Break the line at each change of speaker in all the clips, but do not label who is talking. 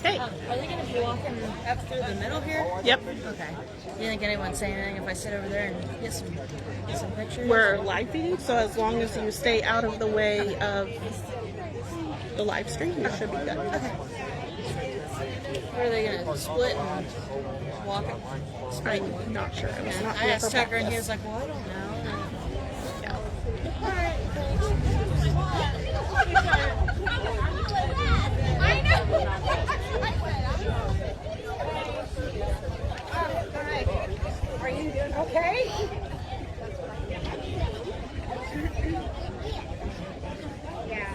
Hey.
Are they going to be walking up through the middle here?
Yep.
Okay. You think anyone say anything if I sit over there and get some pictures?
We're live feeding, so as long as you stay out of the way of the live stream, you should be good.
Okay. Or are they going to split and walk it?
I'm not sure. I was not
I
here
asked
for
Tucker and he
practice.
was like, well, I don't know.
Yeah.
I know. Are you doing okay? Yeah,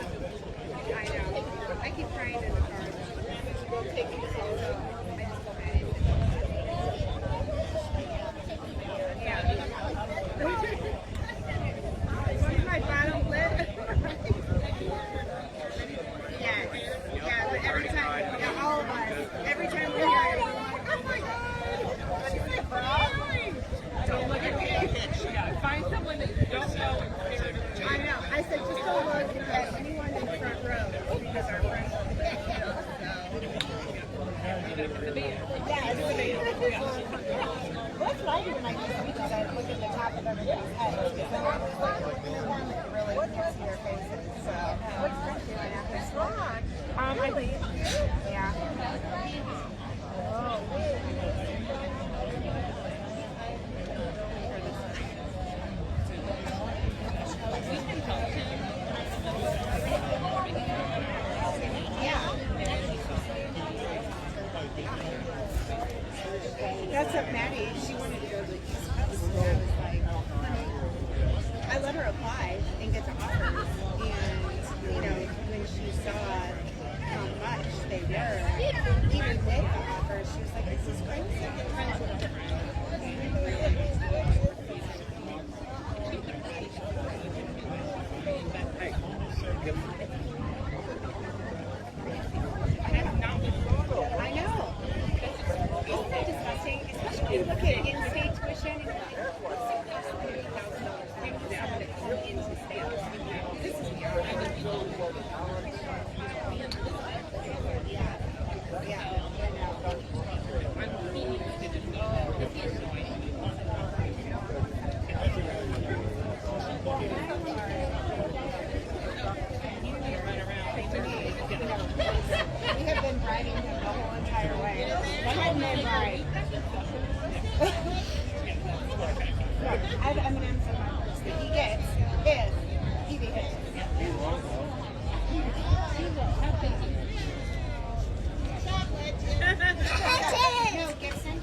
I know. I keep crying in the car. We'll take you to the I just go back. Yeah. My bottom lip. Yeah, but every time, yeah, all of us, every time we hear it, oh my God, she's like crying. Don't look at me. Find someone that you don't know. I know. I said just don't look at anyone in the front row because our friends are there. That's what I do when I use speeches. I look at the top of everybody's head because then it really gets to your faces. So, what's Chris doing after school? I think. Yeah. That's what Maddie, she wanted to go to the East Coast. And I was like, honey, I let her apply and get the offers. And, you know, when she saw how much they were, even with the offers, she was like, this is crazy. I know. Isn't that disgusting? Especially when you look at in-state tuition. What's the cost of $30,000 paying for someone to come into state? This is we have been riding him the whole entire way. Hadn't been right. I have M&M's in my purse that he gets if he behaves. No, Gibson.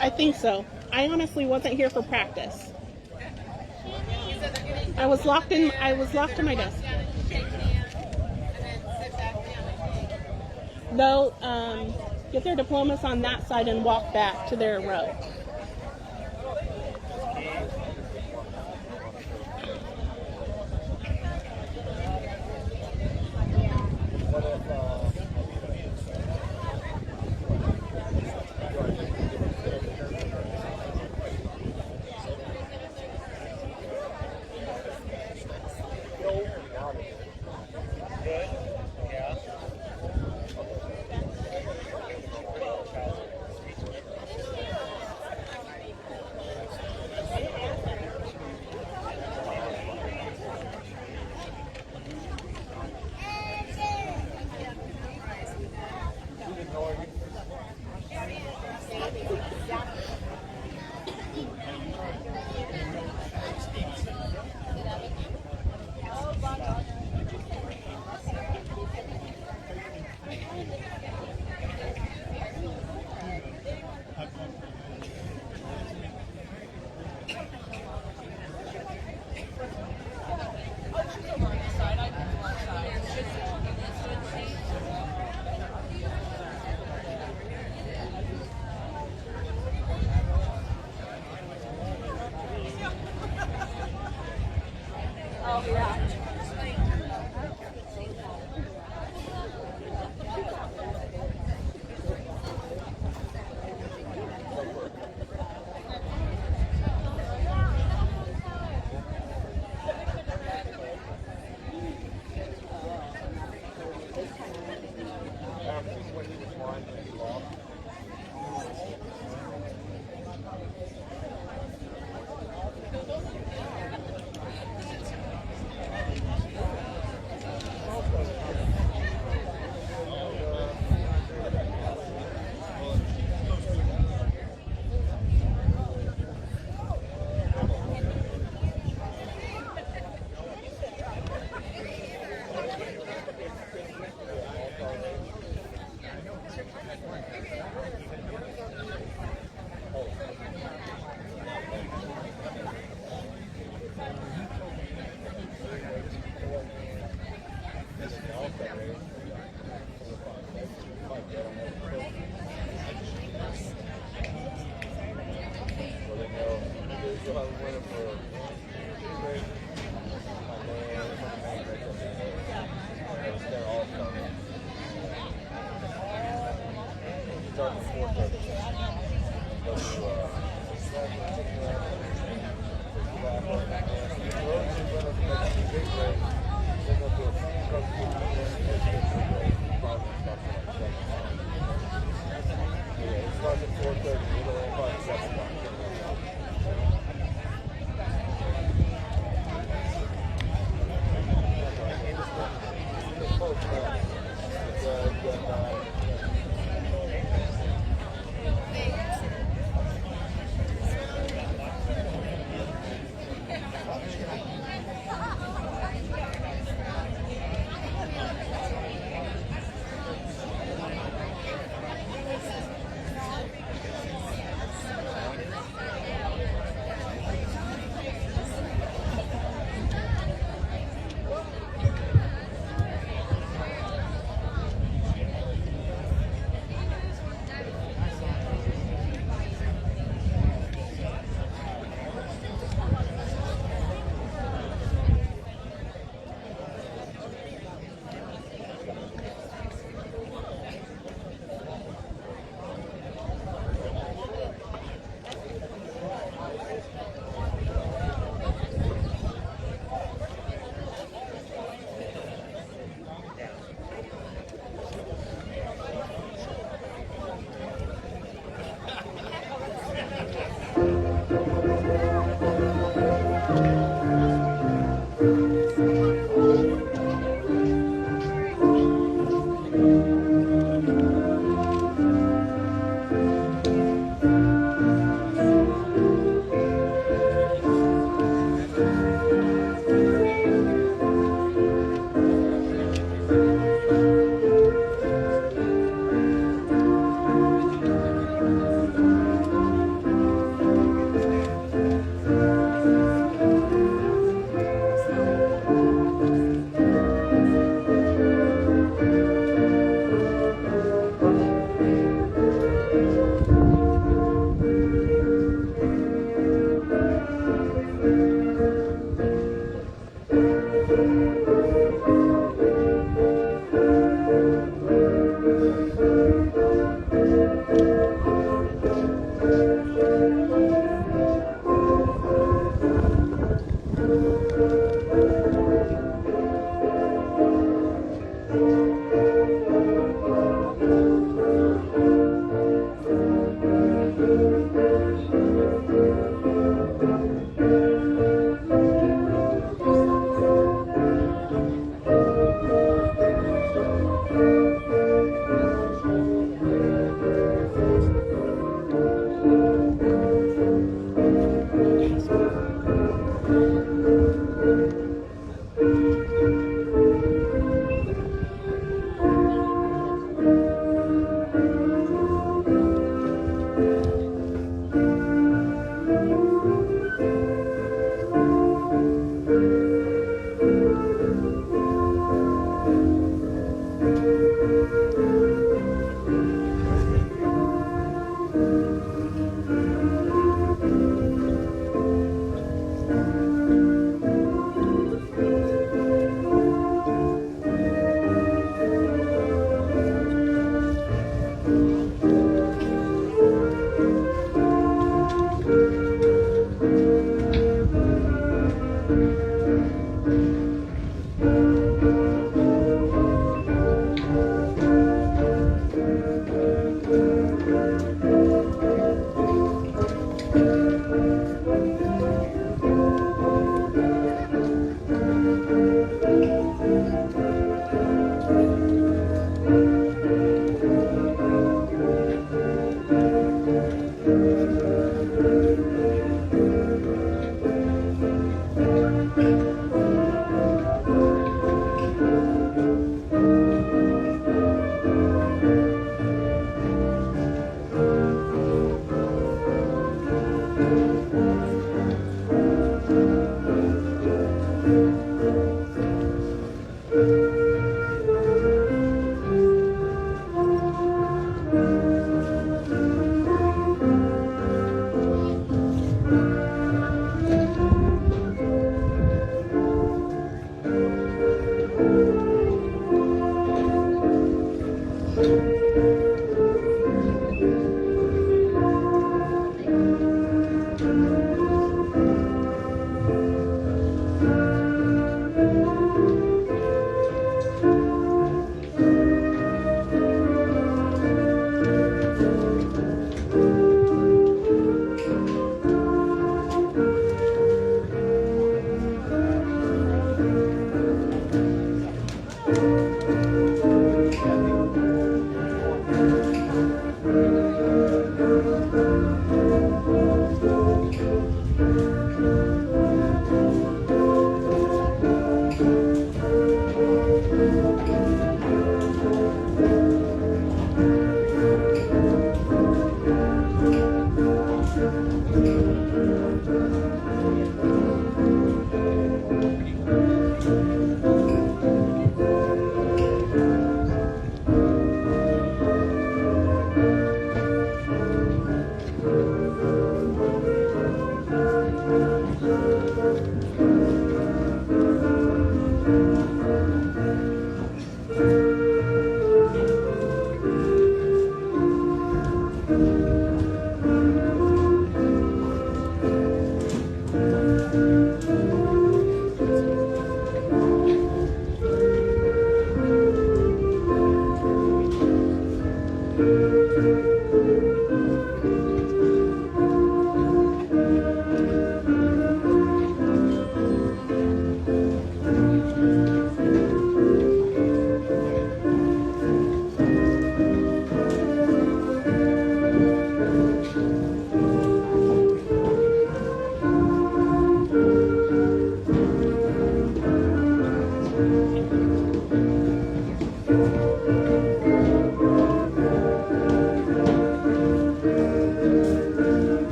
I think so. I honestly wasn't here for practice. I was locked in my desk. They'll get their diplomas on that side and walk back to their row.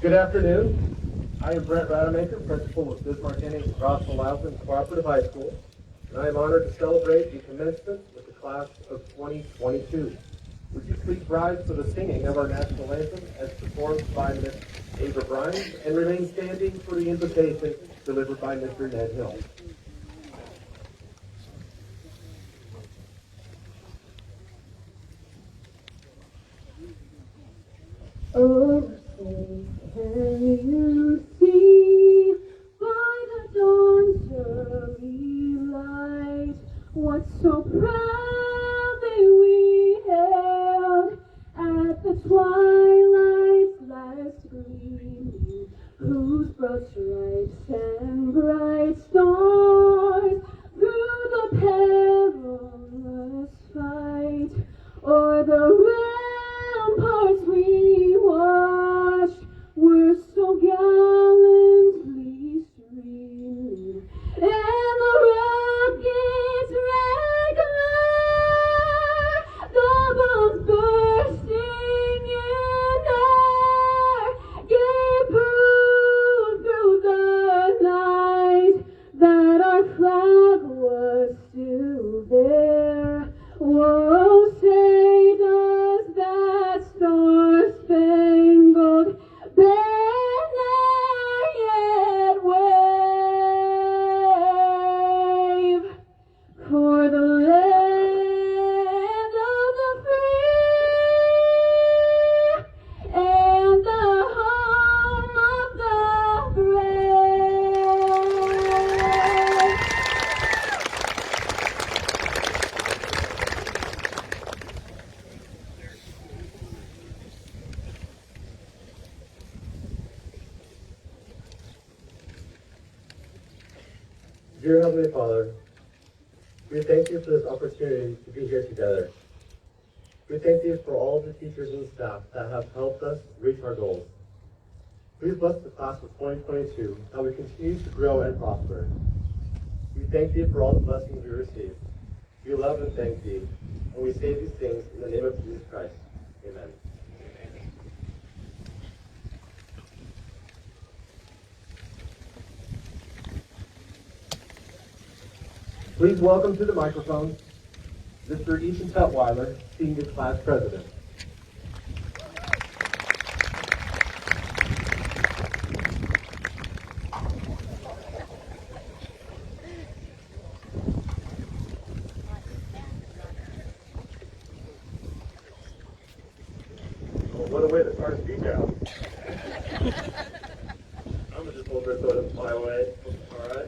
Good afternoon. I am Brett Rademacher, principal of Bismarck Henning Rossville Loudon Cooperative High School, and I am honored to celebrate the commencement with the class of 2022. Would you please rise for the singing of our national anthem as performed by Ms. Ava Bryan, and remain standing for the invitation delivered by Mr. Ned Hill.
Oh, say, can you see by the dawn's early light what so proudly we hailed at the twilight's last gleaming, whose broad stripes and bright stars through the perilous fight o'er the ramparts we watched were so gallantly streaming, and the rockets' regular, the bombs bursting in air, gave proof through the night that our flag was still there. Whoa, say does that star-spangled banner yet wave for the land of the free and the home of the brave?
Dear Heavenly Father, we thank you for this opportunity to be here together. We thank you for all the teachers and staff that have helped us reach our goals. Please bless the class of 2022 that we continue to grow and prosper. We thank you for all the blessings we receive. We love and thank you, and we say these things in the name of Jesus Christ. Amen. Please welcome to the microphone Mr. Ethan Tutwiler, Senior Class President. Well, what a way to start a speech out. I'm gonna just hold this so it doesn't fly away. All right.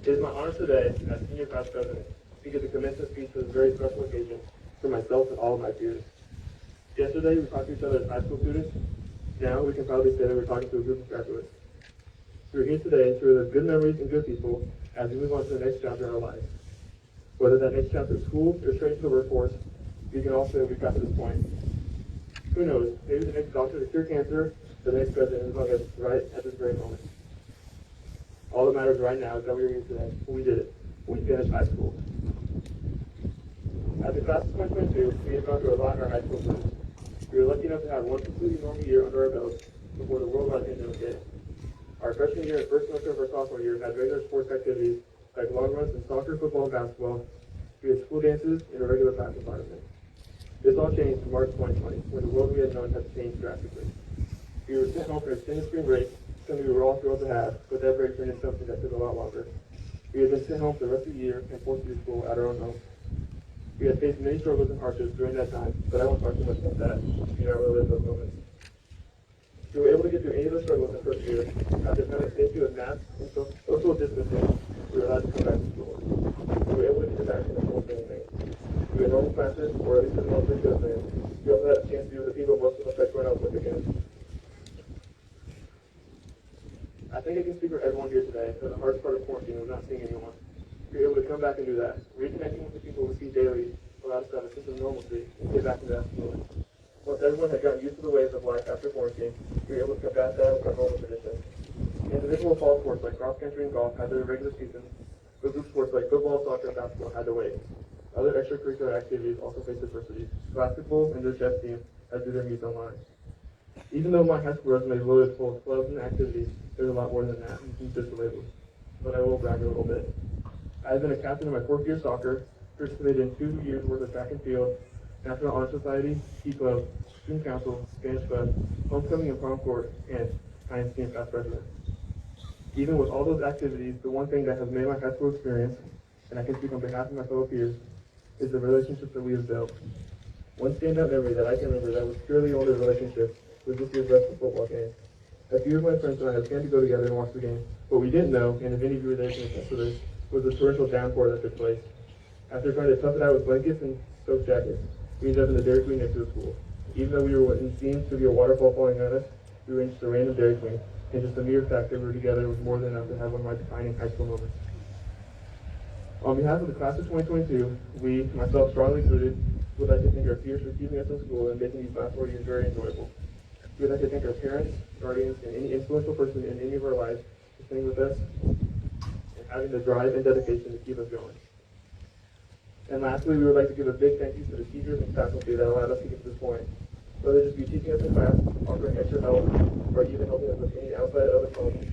It is my honor today, as Senior Class President, to give the commencement speech for this very special occasion for myself and all of my peers. Yesterday, we talked to each other as high school students. Now, we can proudly say that we're talking to a group of graduates. We're here today to relive good memories and good people as we move on to the next chapter in our lives. Whether that next chapter is school or straight to the workforce, we can all say we've got to this point. Who knows, maybe the next doctor to cure cancer, the next president is among us right at this very moment. All that matters right now is that we are here today. We did it. We finished high school. As the class of 2022, we have gone through a lot in our high school careers. We were lucky enough to have one completely normal year under our belts before the worldwide pandemic hit. Our freshman year and first semester of our sophomore year had regular sports activities like long runs in soccer, football, and basketball. We had school dances in a regular class environment. This all changed in March 2020, when the world we had known had changed drastically. We were sent home for an extended spring break, something we were all thrilled to have, but that break turned into something that took a lot longer. We had been sent home for the rest of the year and forced to do school at our own home. We had faced many struggles and hardships during that time, but I won't talk too much about that. You know, I relive those moments. We were able to get through any of the struggles in the first year. After kind of safety with masks and social distancing, we were allowed to come back to school. We were able to get back to the full swing of things. We had normal classes, or at least as normal as we could have been. We also had a chance to be with the people most of us had grown up with again. I think I can speak for everyone here today that the hardest part of quarantine was not seeing anyone. We were able to come back and do that. Reconnecting with the people we see daily allowed us to have a sense of normalcy and get back into that feeling. Once everyone had gotten used to the ways of life after quarantine, we were able to combat that with our normal traditions. Individual fall sports like cross country and golf had their regular seasons, but group sports like football, soccer, and basketball had to wait. Other extracurricular activities also faced adversity. Basketball and their chess team had to do their meets online. Even though my high school resume is loaded full of clubs and activities, there's a lot more than that, than just the labels. But I will brag a little bit. I've been a captain in my fourth year soccer, participated in 2 years worth of track and field, National Honor Society, Ski Club, Student Council, Spanish Fest, Homecoming and Prom Court, and I am Senior Class President. Even with all those activities, the one thing that has made my high school experience, and I can speak on behalf of my fellow peers, is the relationships that we have built. One standout memory that I can remember that was purely only a relationship was this year's Western football game. A few of my friends and I had planned to go together and watch the game. What we didn't know, and if any of you were there can attest to this, was the torrential downpour that took place. After trying to tough it out with blankets and soaked jackets, We ended up in the Dairy Queen next to the school. Even though we were what seemed to be a waterfall falling on us, we were in just a random Dairy Queen. And just the mere fact that we were together was more than enough to have one of my defining high school moments. On behalf of the class of 2022, we, myself strongly included, would like to thank our peers for keeping us in school and making these last 4 years very enjoyable. We would like to thank our parents, guardians, and any influential person in any of our lives for staying with us and having the drive and dedication to keep us going. And lastly, we would like to give a big thank you to the teachers and faculty that allowed us to get to this point. Whether it just be teaching us in class, offering extra help, or even helping us with any outside other problems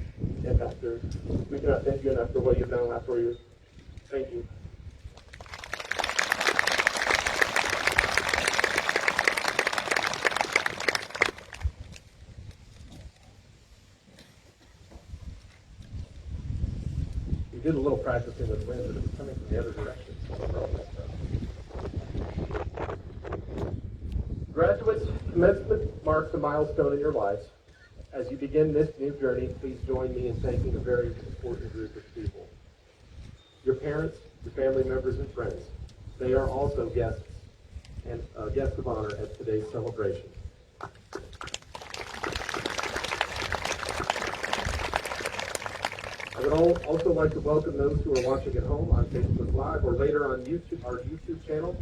and factors, we cannot thank you enough for what you've done in the last 4 years. Thank you. We did a little practicing with wind, but it was coming from the other direction. Graduates, commencement marks a milestone in your lives. As you begin this new journey, please join me in thanking a very important group of people. Your parents, your family members, and friends. They are also guests and guests of honor at today's celebration. I would also like to welcome those who are watching at home on Facebook Live or later on YouTube, our YouTube channel.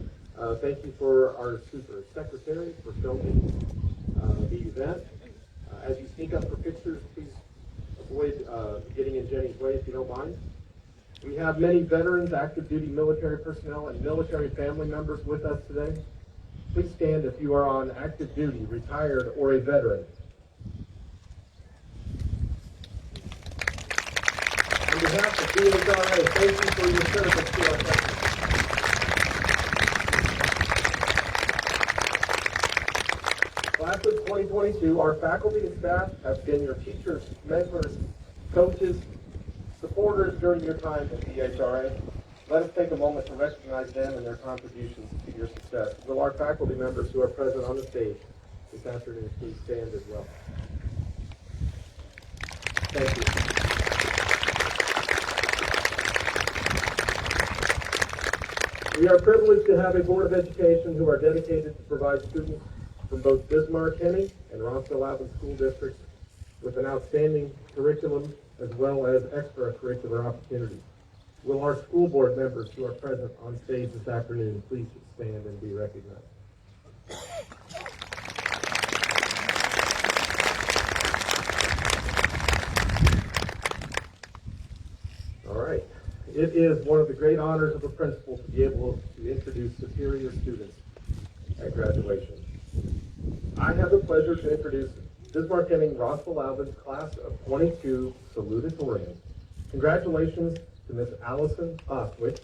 Thank you for our super secretary for filming the event. As you sneak up for pictures, please avoid getting in Jenny's way if you don't mind. We have many veterans, active duty military personnel, and military family members with us today. Please stand if you are on active duty, retired, or a veteran. On behalf of BHRA, thank you for your service to our country. Class of 2022, our faculty and staff have been your teachers, mentors, coaches, supporters during your time at BHRA. Let us take a moment to recognize them and their contributions to your success. Will our faculty members who are present on the stage this afternoon please stand as well? Thank you. We are privileged to have a Board of Education who are dedicated to provide students from both Bismarck-Henry and Rossville-Alvin school districts with an outstanding curriculum as well as extracurricular opportunities. Will our school board members who are present on stage this afternoon please stand and be recognized? All right. It is one of the great honors of a principal to be able to introduce superior students at graduation. I have the pleasure to introduce Bismarck-Henry Rossville-Alvin's class of 22 salutatorians. Congratulations to Miss Allison Boswick.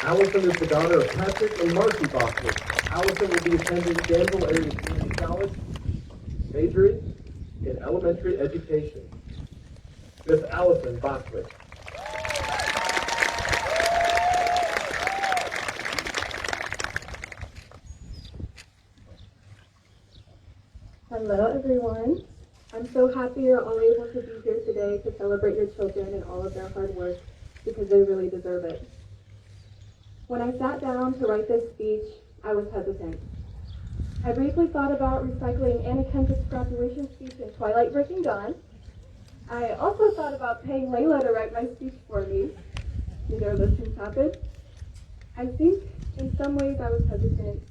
Allison is the daughter of Patrick and Marcy Boswick. Allison will be attending Danville Area Community College, majoring in elementary education. Miss Allison Boswick.
Hello everyone. I'm so happy you're all able to be here today to celebrate your children and all of their hard work because they really deserve it. When I sat down to write this speech, I was hesitant. I briefly thought about recycling Anna Kendrick's graduation speech in Twilight Breaking Dawn. I also thought about paying Layla to write my speech for me. Neither of those things happened. I think in some ways I was hesitant.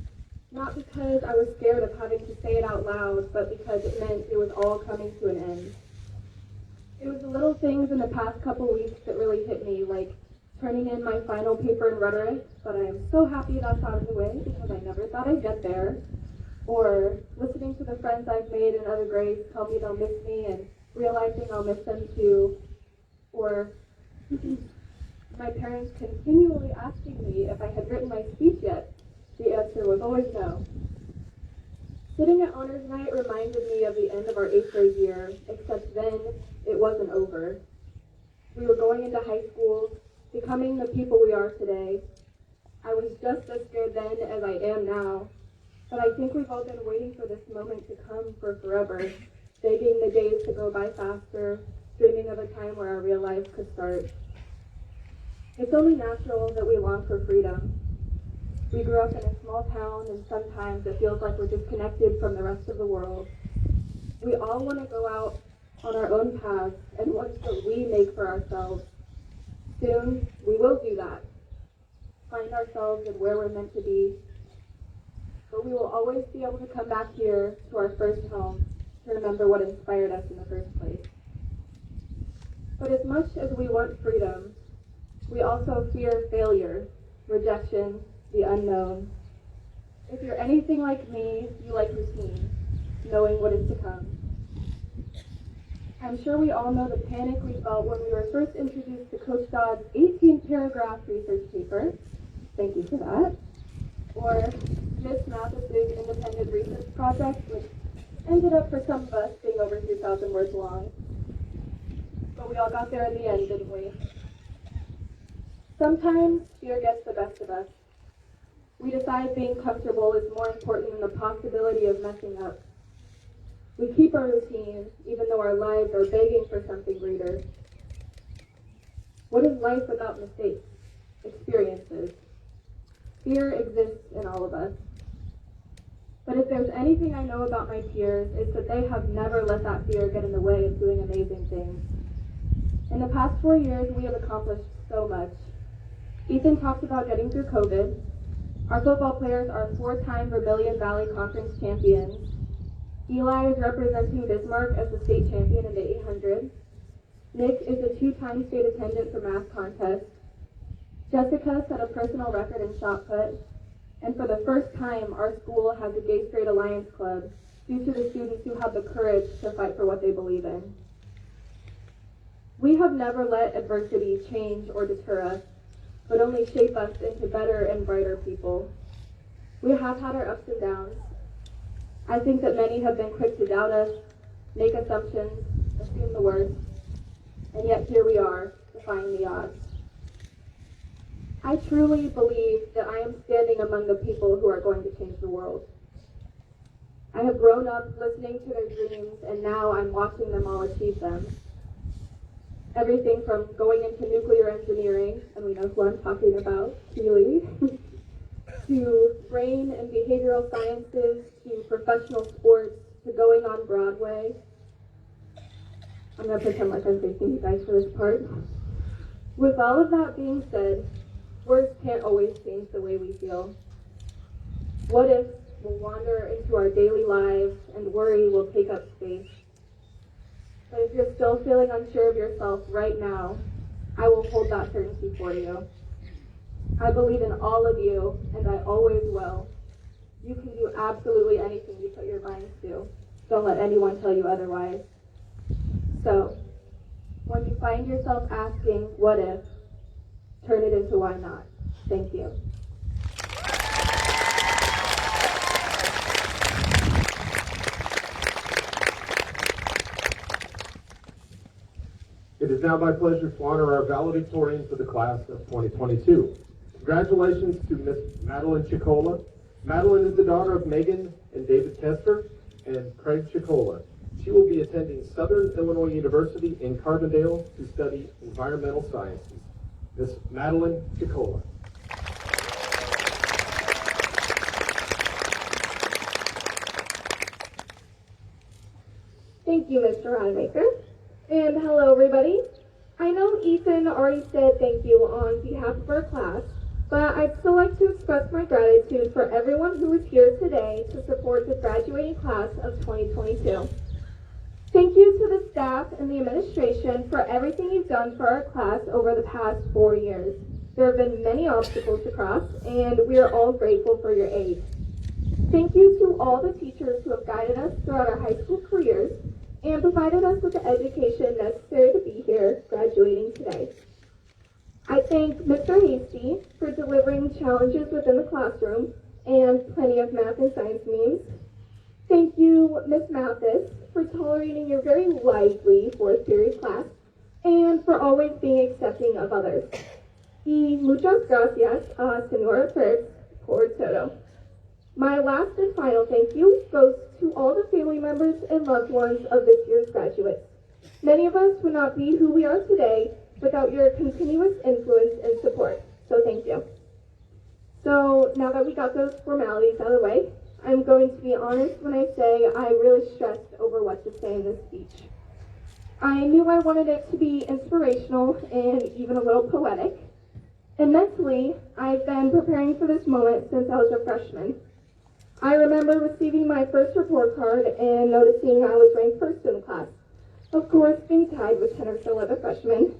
Not because I was scared of having to say it out loud, but because it meant it was all coming to an end. It was the little things in the past couple weeks that really hit me, like turning in my final paper in rhetoric, but I am so happy that's out of the way because I never thought I'd get there. Or listening to the friends I've made in other grades tell me they'll miss me and realizing I'll miss them too. Or my parents continually asking me if I had written my speech yet. The answer was always no. Sitting at honors night reminded me of the end of our 8th grade year, except then it wasn't over. We were going into high school, becoming the people we are today. I was just as scared then as I am now, but I think we've all been waiting for this moment to come for forever, begging the days to go by faster, dreaming of a time where our real lives could start. It's only natural that we long for freedom. We grew up in a small town, and sometimes it feels like we're disconnected from the rest of the world. We all want to go out on our own paths and ones that we make for ourselves. Soon, we will do that. Find ourselves and where we're meant to be. But we will always be able to come back here to our first home to remember what inspired us in the first place. But as much as we want freedom, we also fear failure, rejection, the unknown. If you're anything like me, you like routine, knowing what is to come. I'm sure we all know the panic we felt when we were first introduced to Coach Dodd's 18-paragraph research paper. Thank you for that. Or Ms. Mathis's independent research project, which ended up for some of us being over 3,000 words long. But we all got there in the end, didn't we? Sometimes fear gets the best of us. We decide being comfortable is more important than the possibility of messing up. We keep our routine, even though our lives are begging for something greater. What is life without mistakes, experiences? Fear exists in all of us. But if there's anything I know about my peers, it's that they have never let that fear get in the way of doing amazing things. In the past 4 years, we have accomplished so much. Ethan talked about getting through COVID. Our football players are 4-time Vermilion Valley Conference champions. Eli is representing Bismarck as the state champion in the 800. Nick is a 2-time state attendant for math contest. Jessica set a personal record in shot put. And for the first time, our school has a Gay Straight Alliance Club due to the students who have the courage to fight for what they believe in. We have never let adversity change or deter us, but only shape us into better and brighter people. We have had our ups and downs. I think that many have been quick to doubt us, make assumptions, assume the worst, and yet here we are, defying the odds. I truly believe that I am standing among the people who are going to change the world. I have grown up listening to their dreams, and now I'm watching them all achieve them. Everything from going into nuclear engineering, and we know who I'm talking about, Keely, to brain and behavioral sciences, to professional sports, to going on Broadway. I'm going to pretend like I'm facing you guys for this part. With all of that being said, words can't always change the way we feel. What if we'll wander into our daily lives and worry will take up space? But if you're still feeling unsure of yourself right now, I will hold that certainty for you. I believe in all of you, and I always will. You can do absolutely anything you put your minds to. Don't let anyone tell you otherwise. So, when you find yourself asking, what if, turn it into why not. Thank you.
It is now my pleasure to honor our valedictorian for the class of 2022. Congratulations to Miss Madeline Chicola. Madeline is the daughter of Megan and David Kester and Craig Chicola. She will be attending Southern Illinois University in Carbondale to study environmental sciences. Miss Madeline Chicola.
Thank you, Mr. Rademacher. And hello, everybody. I know Ethan already said thank you on behalf of our class, but I'd still like to express my gratitude for everyone who is here today to support the graduating class of 2022. Thank you to the staff and the administration for everything you've done for our class over the past 4 years. There have been many obstacles to cross, and we are all grateful for your aid. Thank you to all the teachers who have guided us throughout our high school careers and provided us with the education necessary to be here graduating today. I thank Mr. Hasty for delivering challenges within the classroom and plenty of math and science memes. Thank you, Ms. Mathis, for tolerating your very lively 4th period class and for always being accepting of others. Y muchas gracias, Senora Perks, por todo. My last and final thank you goes to all the family members and loved ones of this year's graduates. Many of us would not be who we are today without your continuous influence and support, so thank you. So now that we got those formalities out of the way, I'm going to be honest when I say I really stressed over what to say in this speech. I knew I wanted it to be inspirational and even a little poetic. And mentally, I've been preparing for this moment since I was a freshman. I remember receiving my first report card and noticing I was ranked first in the class. Of course, being tied with 10 or so other freshmen.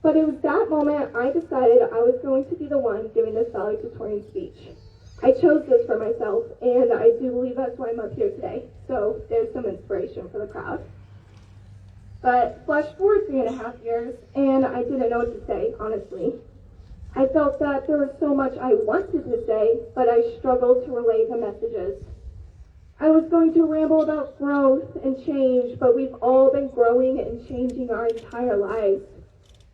But it was that moment I decided I was going to be the one giving this valedictorian speech. I chose this for myself, and I do believe that's why I'm up here today. So there's some inspiration for the crowd. But flash forward 3.5 years, and I didn't know what to say, honestly. I felt that there was so much I wanted to say, but I struggled to relay the messages. I was going to ramble about growth and change, but we've all been growing and changing our entire lives.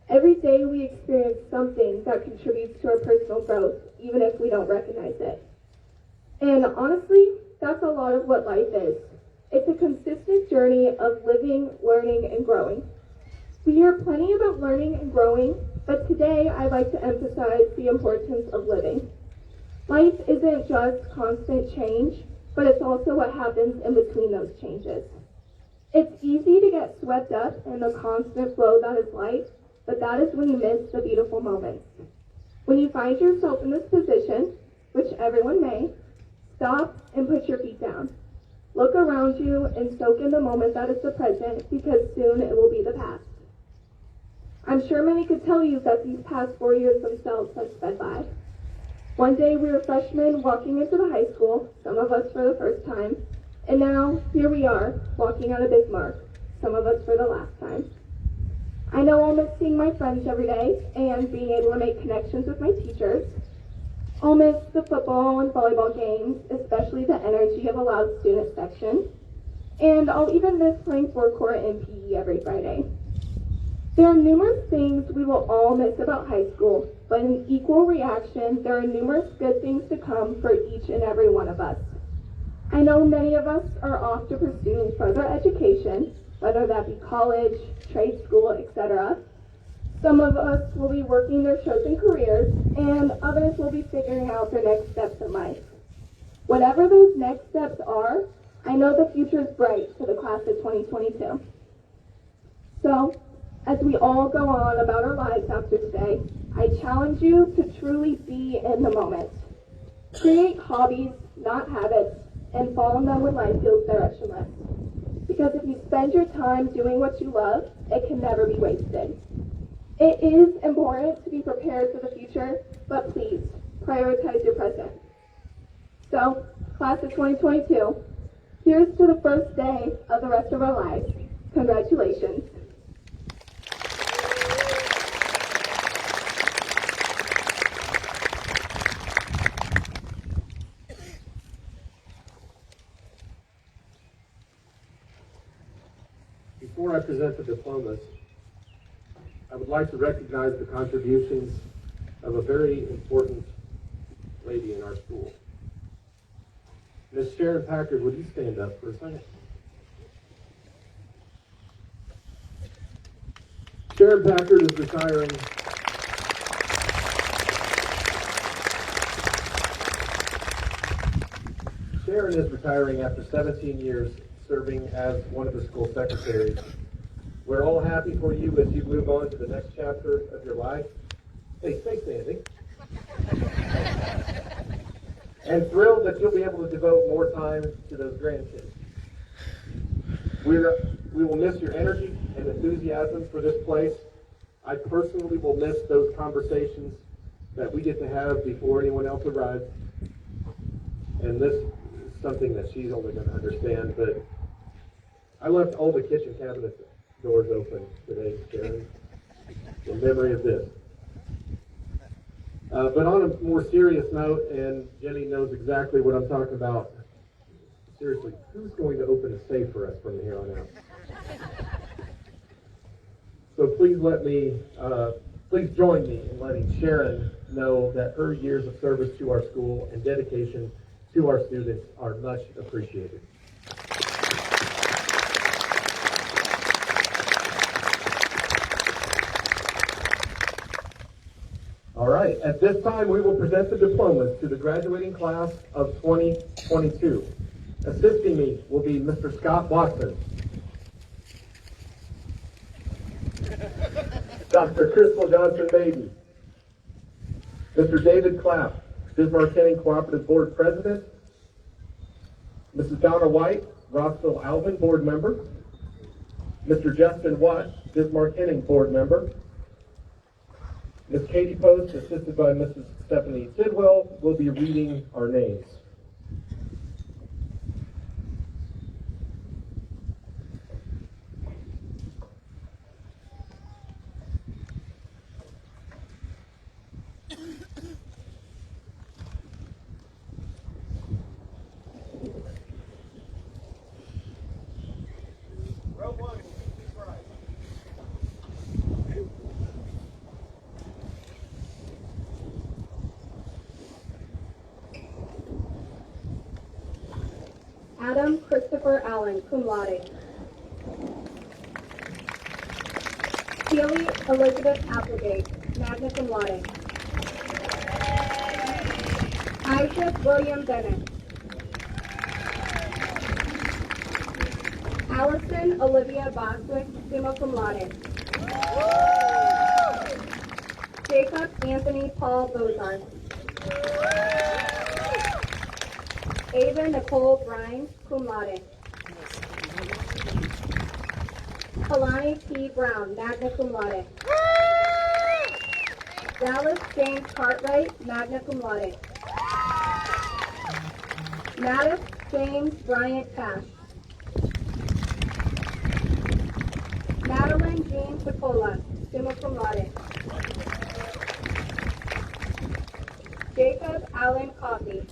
Every day we experience something that contributes to our personal growth, even if we don't recognize it. And honestly, that's a lot of what life is. It's a consistent journey of living, learning, and growing. We hear plenty about learning and growing, but today I'd like to emphasize the importance of living. Life isn't just constant change, but it's also what happens in between those changes. It's easy to get swept up in the constant flow that is life, but that is when you miss the beautiful moments. When you find yourself in this position, which everyone may, stop and put your feet down. Look around you and soak in the moment that is the present, because soon it will be the past. I'm sure many could tell you that these past 4 years themselves have sped by. One day we were freshmen walking into the high school, some of us for the first time, and now here we are walking out of Bismarck, some of us for the last time. I know I'll miss seeing my friends every day and being able to make connections with my teachers. I'll miss the football and volleyball games, especially the energy of a loud student section. And I'll even miss playing forecourt and PE every Friday. There are numerous things we will all miss about high school, but in equal reaction, there are numerous good things to come for each and every one of us. I know many of us are off to pursue further education, whether that be college, trade school, etc. Some of us will be working their chosen careers, and others will be figuring out their next steps in life. Whatever those next steps are, I know the future is bright for the class of 2022. So, as we all go on about our lives after today, I challenge you to truly be in the moment. Create hobbies, not habits, and follow them when life feels directionless. Because if you spend your time doing what you love, it can never be wasted. It is important to be prepared for the future, but please, prioritize your present. So, class of 2022, here's to the first day of the rest of our lives. Congratulations.
Before I present the diplomas, I would like to recognize the contributions of a very important lady in our school. Miss Sharon Packard, would you stand up for a second? Sharon Packard is retiring. Sharon is retiring after 17 years serving as one of the school secretaries. We're all happy for you as you move on to the next chapter of your life. Hey, stay standing. And thrilled that you'll be able to devote more time to those grandkids. We will miss your energy and enthusiasm for this place. I personally will miss those conversations that we get to have before anyone else arrives. And this is something that she's only going to understand, but I left all the kitchen cabinet doors open today, Sharon, in memory of this. But on a more serious note, and Jenny knows exactly what I'm talking about, seriously, who's going to open a safe for us from here on out? So please please join me in letting Sharon know that her years of service to our school and dedication to our students are much appreciated. All right. right, at this time we will present the diplomas to the graduating class of 2022. Assisting me will be Mr. Scott Watson, Dr. Crystal Johnson-Beatty, Mr. David Clapp, Bismarck County Cooperative Board President, Mrs. Donna White, Rossville Alvin Board Member, Mr. Justin Watt, Bismarck Henning Board Member, Ms. Katie Post, assisted by Mrs. Stephanie Sidwell, will be reading our names.
Adam Christopher Allen, cum laude. Keely Elizabeth Applegate, magna cum laude. Isaac William Bennett. Allison Olivia Boswick, summa cum laude. Jacob Anthony Paul Bozarth. Ava Nicole Brine, cum laude. Kalani T. Brown, magna cum laude. Dallas James Cartwright, magna cum laude. Mattis James Bryant Cash. Madeline Jean Picola, summa cum laude. Jacob Allen Coffey.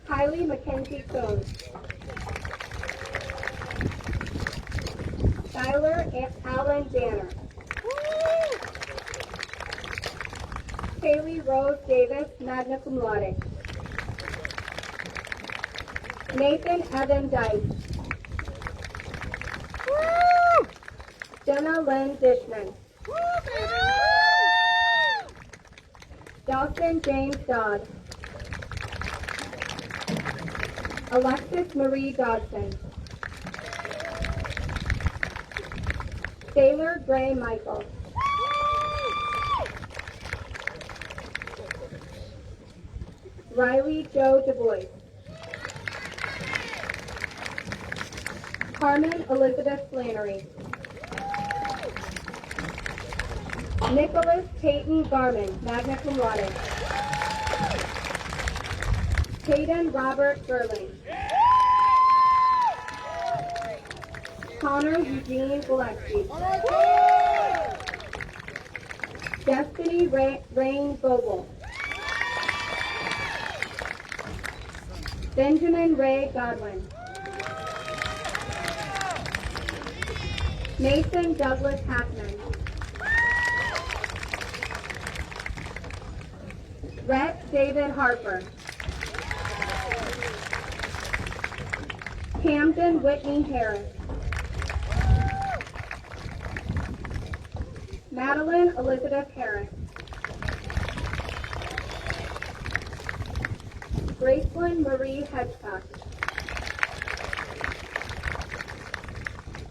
Kylie Mackenzie Coon. Skylar Allen Danner. Kaylee Rose Davis, magna cum laude. Nathan Evan Dice. Jenna Lynn Dishman. Dawson James Dodd. Alexis Marie Dodson. Taylor Gray Michael. Riley Joe DuBois. Carmen Elizabeth Flannery. Nicholas Peyton Garman, magna cum laude. Caden Robert Burling. Connor Eugene Gillespie. Destiny Rain Vogel. Benjamin Ray Godwin. Mason Douglas Hackman. Rhett David Harper. Camden Whitney Harris. Madeline Elizabeth Harris. Gracelyn Marie Hedgecock.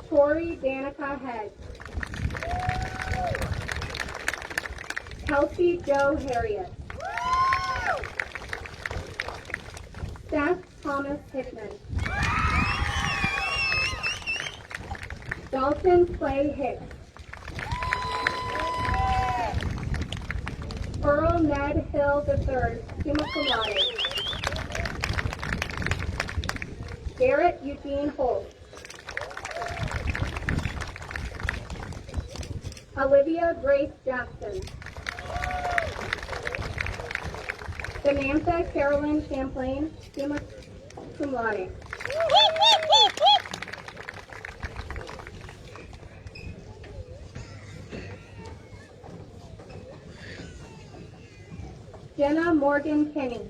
Tori Danica Head. Kelsey Joe Harriet. Seth Thomas Hickman. Dalton Clay Hicks. Earl Ned Hill III, summa cum laude. Garrett Eugene Holt. Olivia Grace Jackson. Samantha Carolyn Champlain, summa cum laude. Jenna Morgan Kinney.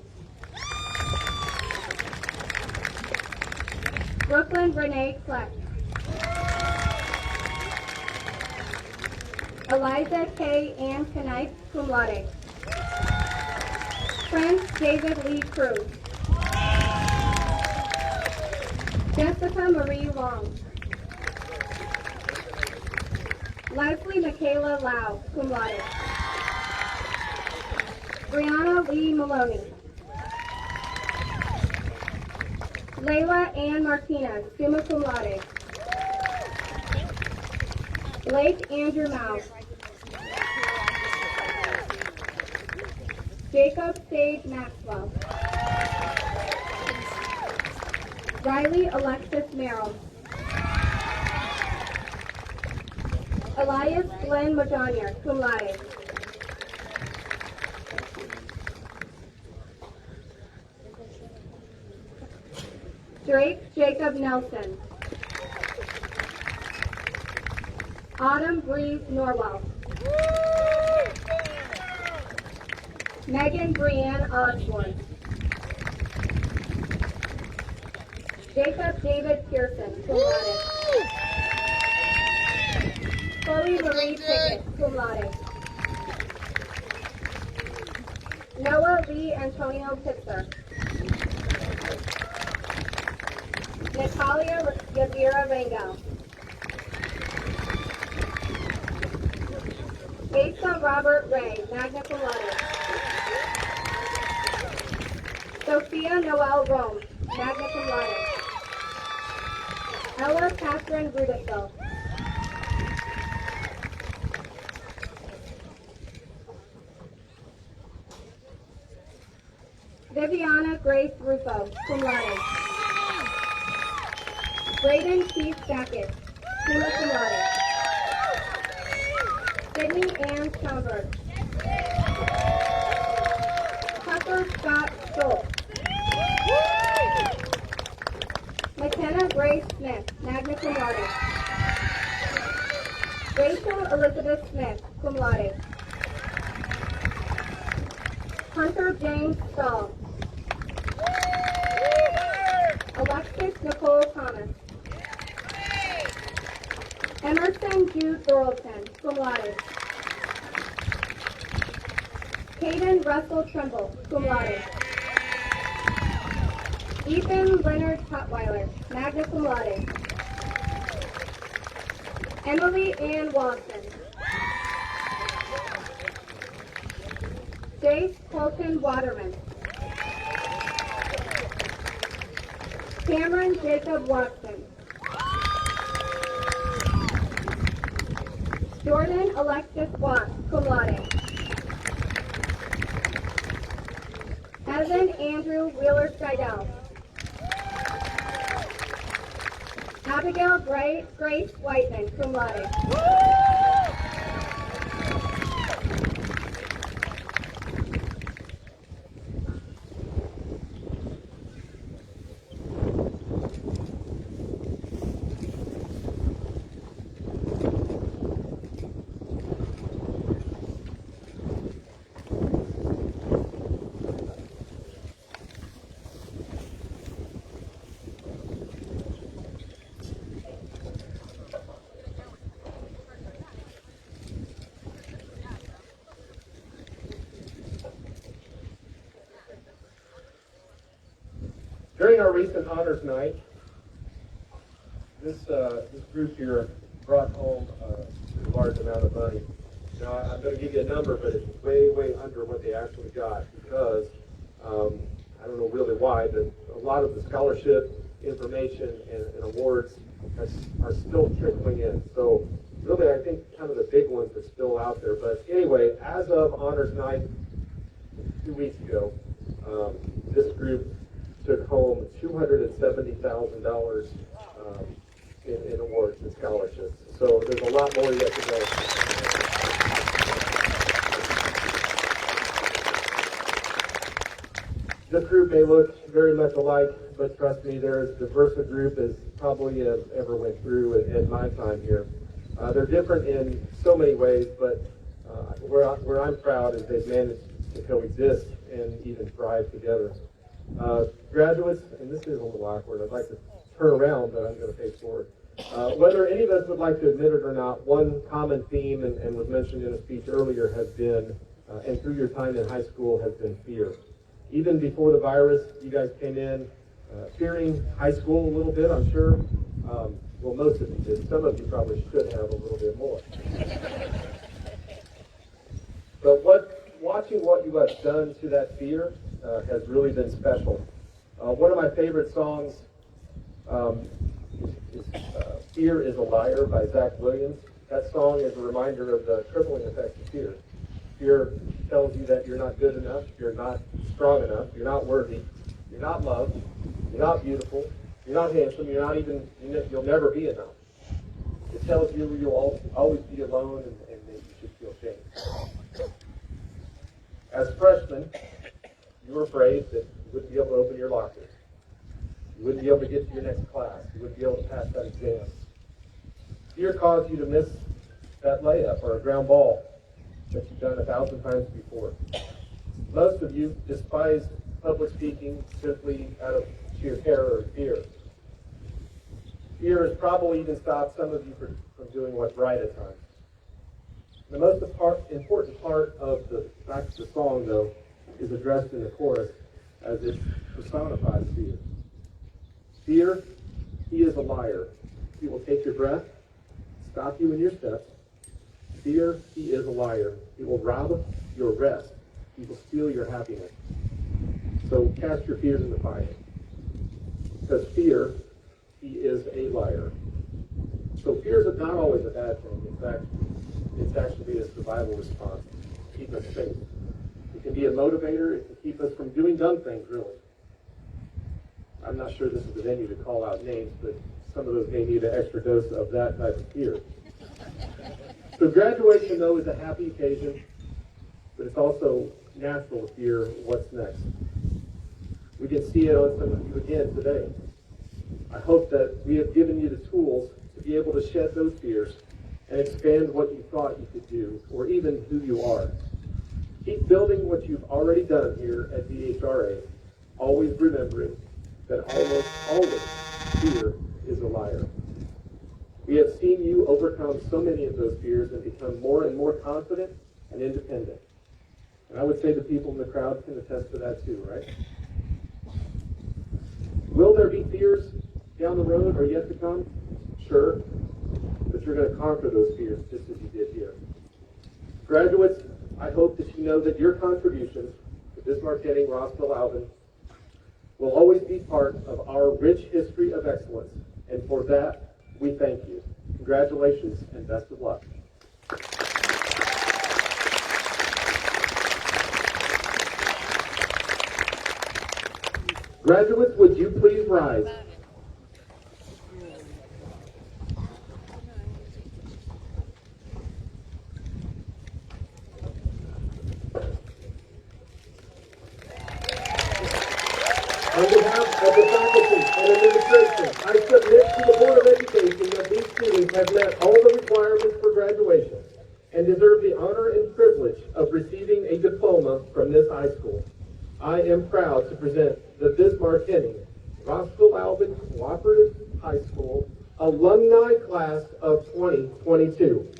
Brooklyn Renee Fleck. Eliza K. Ann Knight, cum laude. Prince David Lee Cruz. Jessica Marie Long. Leslie Michaela Lau, cum laude. Brianna Lee Maloney. Layla Ann Martinez, summa cum laude. Blake Andrew Mao. Jacob Sage Maxwell. Riley Alexis Merrill. Elias Glenn Majonier, cum laude. Drake Jacob Nelson. Autumn Breeze Norwell. Megan Brianne Osborne. Jacob David Pearson, cum laude. Chloe Marie Pickett, cum laude. Noah Lee Antonio Pitzer. Natalia Yadira Rangel. Asa Robert Ray, magna cum laude. Sophia Noel Rome, magna cum laude. Ella Catherine Rudisill. Viviana Grace Rufo, cum laude. Braden Keith Stackett, summa cum laude. Sydney Ann Schomburg. Tucker Scott Schultz. McKenna Grace Smith, magna cum laude. Rachel Elizabeth Smith, cum laude. Hunter James Stahl. Alexis Nicole Thomas. Emerson Jude Thorlton, cum laude. Caden Russell Trimble, cum laude. Ethan Leonard Tutwiler, magna cum laude. Emily Ann Watson. Jace Colton Waterman. Cameron Jacob Watson. Jordan Alexis Watts, cum laude. Evan Andrew Wheeler Skydell. Abigail Grace Whiteman, cum laude.
During our recent honors night, this group here brought home a large amount of money. Now, I'm going to give you a number, but it's way, way under what they actually got because, I don't know really why, but a lot of the scholarship information and awards are still trickling in. So really, I think kind of the big ones are still out there. But anyway, as of honors night 2 weeks ago, this group took home $270,000 in awards and scholarships. So there's a lot more yet to go. This group may look very much alike, but trust me, they're as diverse a group as probably have ever went through in my time here. They're different in so many ways, but where I'm proud is they've managed to coexist and even thrive together. Graduates, and this is a little awkward, I'd like to turn around, but I'm going to face forward. Whether any of us would like to admit it or not, one common theme, and was mentioned in a speech earlier, has been, and through your time in high school, has been fear. Even before the virus, you guys came in fearing high school a little bit, I'm sure. Well, most of you did. Some of you probably should have a little bit more. But watching what you have done to that fear has really been special. One of my favorite songs is Fear is a Liar by Zach Williams. That song is a reminder of the crippling effects of fear. Fear tells you that you're not good enough, you're not strong enough, you're not worthy, you're not loved, you're not beautiful, you're not handsome, you'll never be enough. It tells you you'll always be alone and that you should feel shame. As freshmen, you were afraid that you wouldn't be able to open your locker. You wouldn't be able to get to your next class. You wouldn't be able to pass that exam. Fear caused you to miss that layup or a ground ball that you've done 1,000 times before. Most of you despise public speaking simply out of sheer terror or fear. Fear has probably even stopped some of you from doing what's right at times. The most important part of the song, though, is addressed in the chorus as it personifies fear. Fear, he is a liar. He will take your breath, stop you in your steps. Fear, he is a liar. He will rob your rest. He will steal your happiness. So cast your fears in the fire. Because fear, he is a liar. So fear is not always a bad thing. In fact, it's actually a survival response to keep us safe. It can be a motivator. It can keep us from doing dumb things, really. I'm not sure this is the venue to call out names, but some of those may need an extra dose of that type of fear. So graduation, though, is a happy occasion, but it's also natural to fear what's next. We can see it on some of you again today. I hope that we have given you the tools to be able to shed those fears and expand what you thought you could do, or even who you are. Keep building what you've already done here at BHRA, always remembering that almost always fear is a liar. We have seen you overcome so many of those fears and become more and more confident and independent. And I would say the people in the crowd can attest to that too, right? Will there be fears down the road or yet to come? Sure. But you're going to conquer those fears just as you did here. Graduates, I hope that you know that your contributions to Bismarck-Henning, Rossville, Alvin will always be part of our rich history of excellence. And for that, we thank you. Congratulations and best of luck. Graduates, would you please rise? On behalf of the faculty and administration, I submit to the Board of Education that these students have met all the requirements for graduation and deserve the honor and privilege of receiving a diploma from this high school. I am proud to present the Bismarck-Henning Rossville Alvin Cooperative High School Alumni Class of 2022.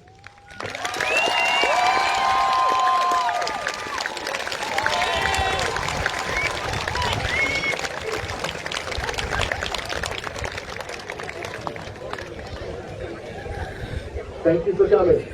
Thank you for coming.